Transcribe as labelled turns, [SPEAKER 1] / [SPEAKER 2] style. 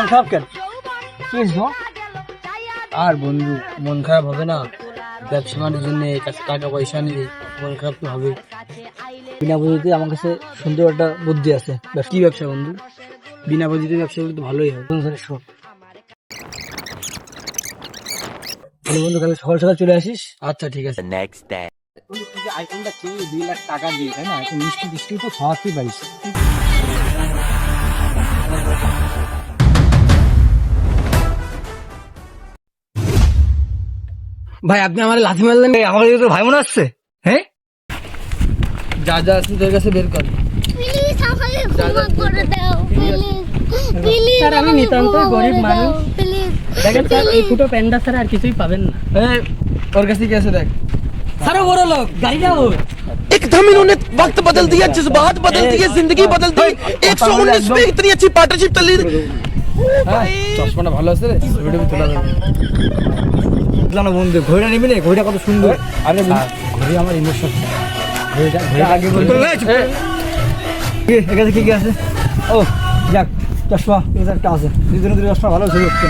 [SPEAKER 1] খারাপ কেন? কি হয়েছে?
[SPEAKER 2] আর বন্ধু মন খারাপ হবে না? ব্যবসা বাণিজ্যের জন্য কাছে টাকা পয়সা নেই, মন খারাপ তো হবে।
[SPEAKER 1] বিনা পুঁজিতে আমার কাছে সুন্দর একটা বুদ্ধি আছে।
[SPEAKER 2] কি ব্যবসা বন্ধু? বিনা পুঁজিতে ব্যবসা করলে তো ভালোই হবে।
[SPEAKER 1] শোন, তাহলে বন্ধু কালকে সকাল সকাল চলে আসিস।
[SPEAKER 2] আচ্ছা ঠিক আছে।
[SPEAKER 1] আইফোনটা কি 2 লাখ টাকা দিয়ে, তাই না? একটু মিষ্টি মিষ্টি তো খাওয়াতেই পারিস। ভাই আপনি আমার লাথি মারলেন, আমার তো ভাই মনে আসছে। হ্যাঁ,
[SPEAKER 2] যা যা আছে তোর কাছে বের কর।
[SPEAKER 3] প্লিজ আমাকে ক্ষমা করে দাও, প্লিজ প্লিজ।
[SPEAKER 4] স্যার আমি নিতান্ত গরিব মানুষ,
[SPEAKER 3] প্লিজ
[SPEAKER 4] দেখেন স্যার এই ফুটো প্যান্ডা ছাড়া আর কিছুই পাবেন না।
[SPEAKER 2] এই ওর কাছে কি আছে দেখ।
[SPEAKER 4] স্যারও বড় লোক, গাড়িটা ওর।
[SPEAKER 5] एकदम इन्होंने वक्त बदल दिया, जज्बात बदल दिए, जिंदगी बदल दी। 119 में इतनी अच्छी पार्टनरशिप चल रही।
[SPEAKER 2] চশমাটা ভালো আছে রে, ভিডিও তোলা যাবে।
[SPEAKER 1] জানো বন্ধু ঘড়িটা নিবি না? ঘড়িটা কত সুন্দর। আরে ঘড়ি আমার ইমোশন। ঘড়িটা আগে বলতো। এখানে কি কি আছে? ও যাক, চশমা এটা একটা আছে। দুজনে চশমা ভালো ছবি হচ্ছে।